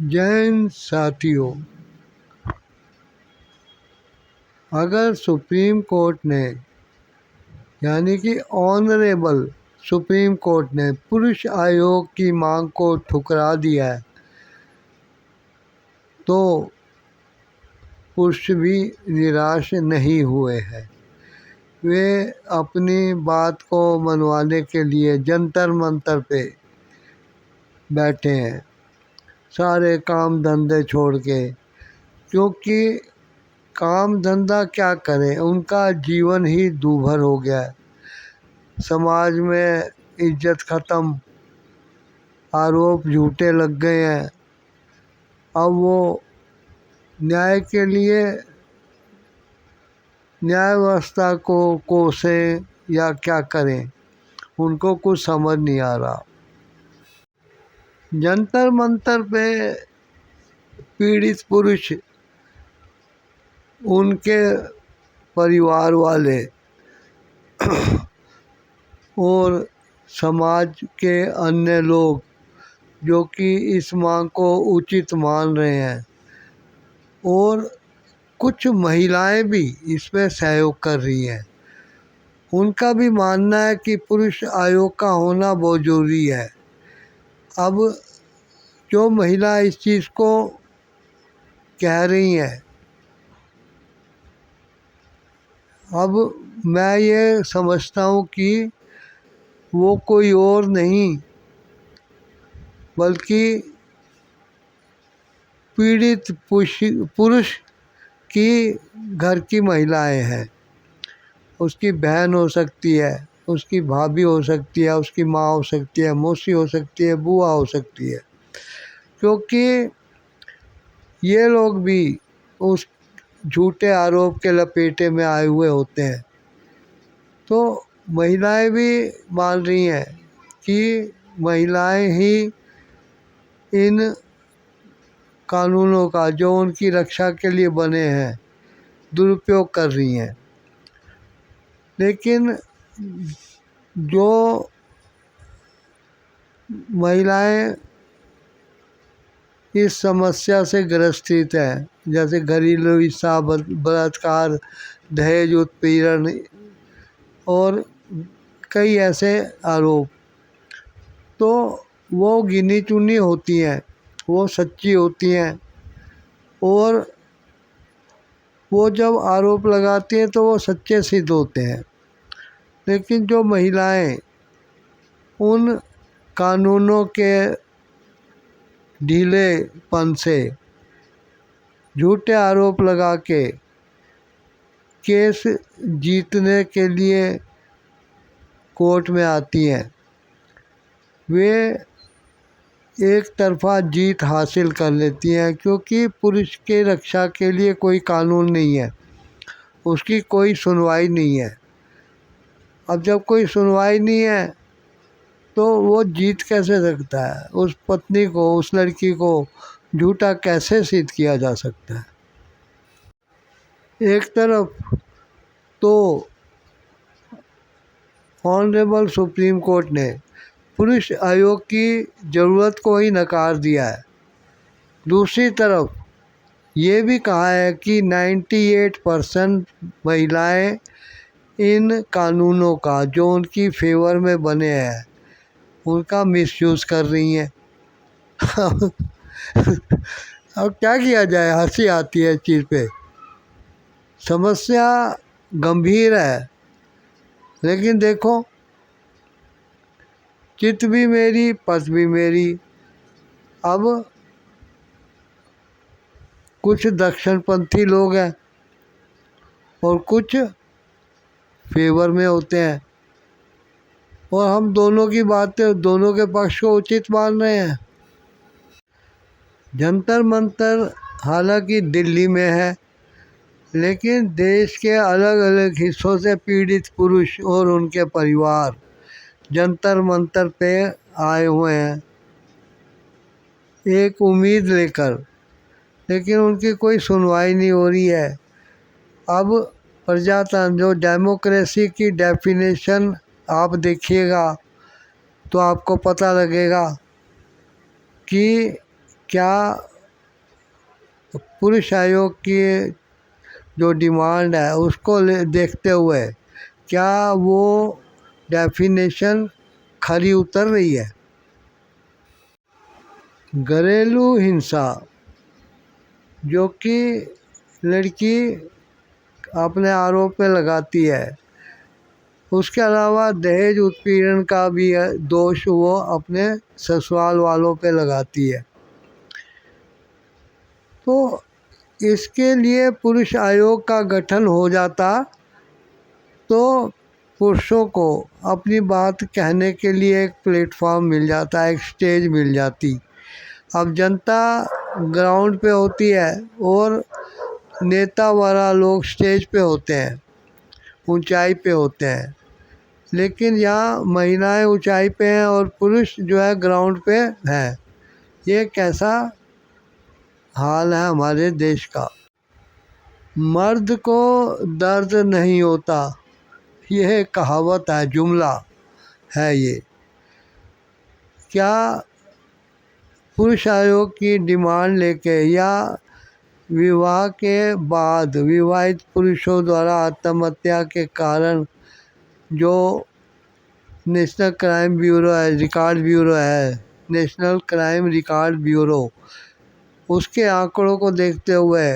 जैन साथियों, अगर supreme court ने यानी कि ऑनरेबल सुप्रीम कोर्ट ने पुरुष आयोग की मांग को ठुकरा दिया है तो पुरुष भी निराश नहीं हुए हैं। वे अपनी बात को मनवाने के लिए जंतर मंतर पे बैठे हैं, सारे काम धंधे छोड़ के, क्योंकि काम धंधा क्या करें, उनका जीवन ही दूभर हो गया है। समाज में इज्जत ख़त्म, आरोप झूठे लग गए हैं। अब वो न्याय के लिए न्याय व्यवस्था को कोसें या क्या करें, उनको कुछ समझ नहीं आ रहा। जंतर मंतर पे पीड़ित पुरुष, उनके परिवार वाले और समाज के अन्य लोग जो कि इस मांग को उचित मान रहे हैं, और कुछ महिलाएं भी इसमें सहयोग कर रही हैं। उनका भी मानना है कि पुरुष आयोग का होना बहुत ज़रूरी है। अब जो महिला इस चीज़ को कह रही हैं, अब मैं ये समझता हूँ कि वो कोई और नहीं बल्कि पीड़ित पुरुष की घर की महिलाएं हैं। उसकी बहन हो सकती है, उसकी भाभी हो सकती है, उसकी माँ हो सकती है, मौसी हो सकती है, बुआ हो सकती है, क्योंकि ये लोग भी उस झूठे आरोप के लपेटे में आए हुए होते हैं। तो महिलाएं भी मान रही हैं कि महिलाएं ही इन कानूनों का जो उनकी रक्षा के लिए बने हैं दुरुपयोग कर रही हैं। लेकिन जो महिलाएं इस समस्या से ग्रसित हैं, जैसे घरेलू हिंसा, बलात्कार, दहेज उत्पीड़न और कई ऐसे आरोप, तो वो गिनी चुनी होती हैं, वो सच्ची होती हैं, और वो जब आरोप लगाती हैं तो वो सच्चे सिद्ध होते हैं। लेकिन जो महिलाएं उन कानूनों के ढीलेपन से झूठे आरोप लगा के केस जीतने के लिए कोर्ट में आती हैं, वे एक तरफा जीत हासिल कर लेती हैं, क्योंकि पुरुष के रक्षा के लिए कोई कानून नहीं है, उसकी कोई सुनवाई नहीं है। अब जब कोई सुनवाई नहीं है तो वो जीत कैसे सकता है? उस पत्नी को, उस लड़की को झूठा कैसे सिद्ध किया जा सकता है? एक तरफ तो ऑनरेबल सुप्रीम कोर्ट ने पुरुष आयोग की ज़रूरत को ही नकार दिया है, दूसरी तरफ ये भी कहा है कि 98% महिलाएं इन कानूनों का जो उनकी फेवर में बने हैं उनका मिसयूज़ कर रही हैं। अब क्या किया जाए, हंसी आती है इस चीज़ पे। समस्या गंभीर है, लेकिन देखो, चित भी मेरी पथ भी मेरी। अब कुछ दक्षिणपंथी लोग हैं और कुछ फेवर में होते हैं, और हम दोनों की बातें, दोनों के पक्ष को उचित मान रहे हैं। जंतर मंतर हालांकि दिल्ली में है, लेकिन देश के अलग अलग हिस्सों से पीड़ित पुरुष और उनके परिवार जंतर मंतर पे आए हुए हैं एक उम्मीद लेकर, लेकिन उनकी कोई सुनवाई नहीं हो रही है। अब प्रजातंत्र, जो डेमोक्रेसी की डेफिनेशन आप देखिएगा तो आपको पता लगेगा कि क्या पुरुष आयोग की जो डिमांड है उसको देखते हुए क्या वो डेफिनेशन खरी उतर रही है? घरेलू हिंसा जो कि लड़की अपने आरोप पे लगाती है, उसके अलावा दहेज उत्पीड़न का भी दोष वो अपने ससुराल वालों पे लगाती है। तो इसके लिए पुरुष आयोग का गठन हो जाता तो पुरुषों को अपनी बात कहने के लिए एक प्लेटफॉर्म मिल जाता, एक स्टेज मिल जाती। अब जनता ग्राउंड पे होती है और नेता वाला लोग स्टेज पे होते हैं, ऊंचाई पे होते हैं, लेकिन यहाँ महिलाएं ऊंचाई पे हैं और पुरुष जो है ग्राउंड पे हैं। ये कैसा हाल है हमारे देश का। मर्द को दर्द नहीं होता, यह कहावत है, जुमला है ये। क्या पुरुष आयोग की डिमांड लेके या विवाह के बाद विवाहित पुरुषों द्वारा आत्महत्या के कारण जो नेशनल क्राइम ब्यूरो है, रिकॉर्ड ब्यूरो है, नेशनल क्राइम रिकॉर्ड ब्यूरो, उसके आंकड़ों को देखते हुए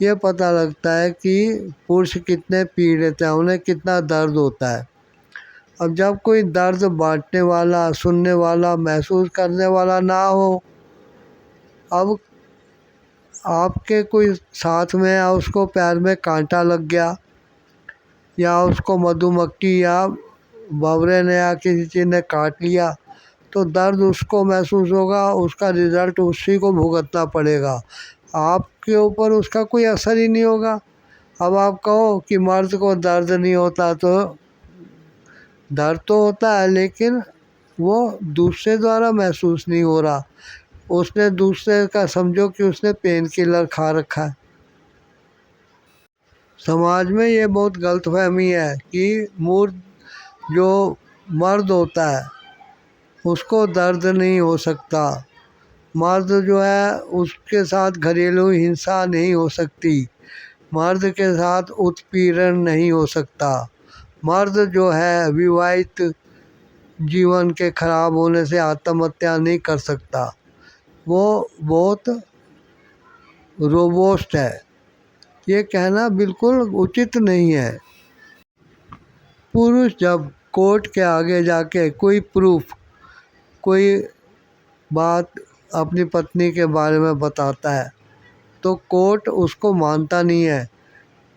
ये पता लगता है कि पुरुष कितने पीड़ित हैं, उन्हें कितना दर्द होता है। अब जब कोई दर्द बांटने वाला, सुनने वाला, महसूस करने वाला ना हो, अब आपके कोई साथ में या उसको पैर में कांटा लग गया या उसको मधुमक्खी या भंवरे ने या किसी चीज़ ने काट लिया तो दर्द उसको महसूस होगा, उसका रिज़ल्ट उसी को भुगतना पड़ेगा, आपके ऊपर उसका कोई असर ही नहीं होगा। अब आप कहो कि मर्द को दर्द नहीं होता, तो दर्द तो होता है लेकिन वो दूसरे द्वारा महसूस नहीं हो रहा, उसने दूसरे का समझो कि उसने पेन किलर खा रखा है। समाज में ये बहुत गलतफहमी है कि मूर्ख जो मर्द होता है उसको दर्द नहीं हो सकता, मर्द जो है उसके साथ घरेलू हिंसा नहीं हो सकती, मर्द के साथ उत्पीड़न नहीं हो सकता, मर्द जो है विवाहित जीवन के खराब होने से आत्महत्या नहीं कर सकता। वो बहुत रोबोस्ट है, ये कहना बिल्कुल उचित नहीं है। पुरुष जब कोर्ट के आगे जाके कोई प्रूफ, कोई बात अपनी पत्नी के बारे में बताता है तो कोर्ट उसको मानता नहीं है,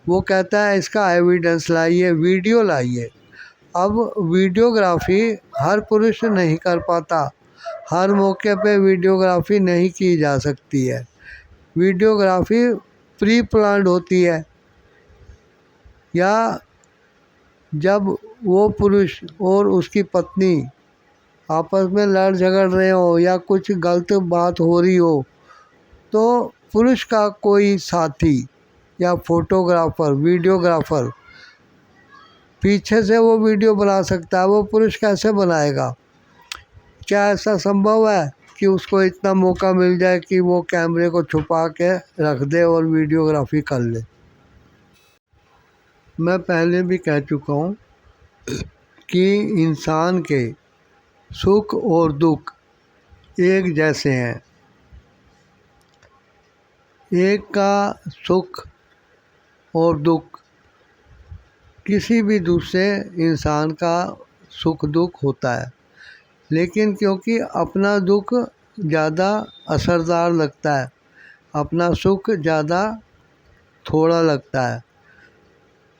वो कहता है इसका एविडेंस लाइए, वीडियो लाइए। अब वीडियोग्राफी हर पुरुष नहीं कर पाता, हर मौके पे वीडियोग्राफी नहीं की जा सकती है, वीडियोग्राफी प्री प्लान्ड होती है। या जब वो पुरुष और उसकी पत्नी आपस में लड़ झगड़ रहे हो या कुछ गलत बात हो रही हो तो पुरुष का कोई साथी या फोटोग्राफर, वीडियोग्राफर पीछे से वो वीडियो बना सकता है, वो पुरुष कैसे बनाएगा? क्या ऐसा संभव है कि उसको इतना मौका मिल जाए कि वो कैमरे को छुपा के रख दे और वीडियोग्राफी कर ले? मैं पहले भी कह चुका हूँ कि इंसान के सुख और दुख एक जैसे हैं, एक का सुख और दुख किसी भी दूसरे इंसान का सुख दुख होता है, लेकिन क्योंकि अपना दुख ज़्यादा असरदार लगता है, अपना सुख ज़्यादा थोड़ा लगता है,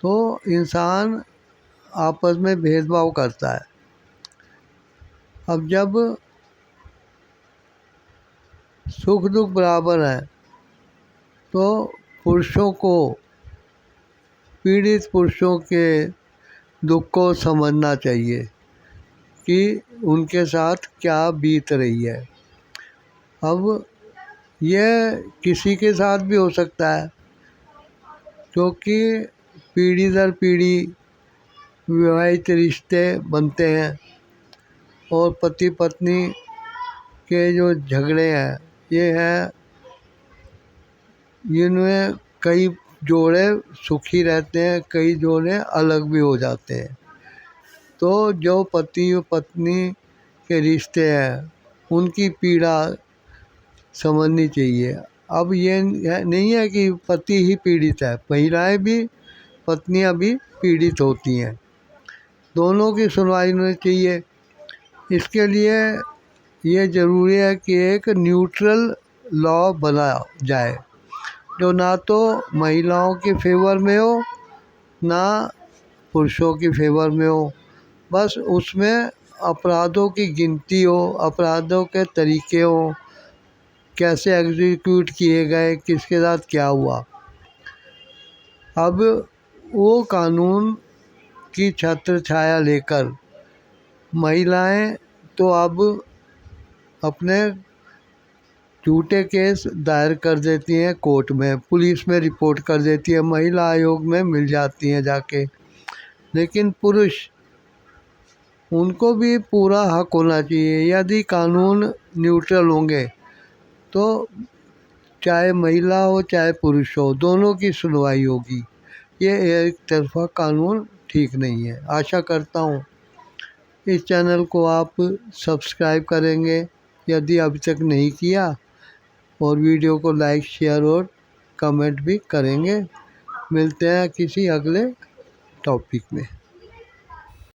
तो इंसान आपस में भेदभाव करता है। अब जब सुख दुख बराबर हैं तो पुरुषों को, पीड़ित पुरुषों के दुख को समझना चाहिए कि उनके साथ क्या बीत रही है। अब यह किसी के साथ भी हो सकता है क्योंकि पीढ़ी दर पीढ़ी विवाहित रिश्ते बनते हैं और पति पत्नी के जो झगड़े हैं ये हैं इनमें कई जोड़े सुखी रहते हैं, कई जोड़े अलग भी हो जाते हैं। तो जो पति और पत्नी के रिश्ते हैं उनकी पीड़ा समझनी चाहिए। अब ये नहीं है कि पति ही पीड़ित है, महिलाएं भी, पत्नियां भी पीड़ित होती हैं। दोनों की सुनवाई होनी चाहिए। इसके लिए ये ज़रूरी है कि एक न्यूट्रल लॉ बना जाए जो ना तो महिलाओं के फेवर में हो ना पुरुषों की फेवर में हो। बस उसमें अपराधों की गिनती हो, अपराधों के तरीके हो, कैसे एग्जीक्यूट किए गए, किसके साथ क्या हुआ। अब वो कानून की छत्र छाया लेकर महिलाएं तो अब अपने झूठे केस दायर कर देती हैं कोर्ट में, पुलिस में रिपोर्ट कर देती है, महिला आयोग में मिल जाती हैं जाके। लेकिन पुरुष, उनको भी पूरा हक होना चाहिए। यदि कानून न्यूट्रल होंगे तो चाहे महिला हो चाहे पुरुष हो, दोनों की सुनवाई होगी। ये एक तरफा कानून ठीक नहीं है। आशा करता हूँ इस चैनल को आप सब्सक्राइब करेंगे यदि अभी तक नहीं किया, और वीडियो को लाइक, शेयर और कमेंट भी करेंगे। मिलते हैं किसी अगले टॉपिक में।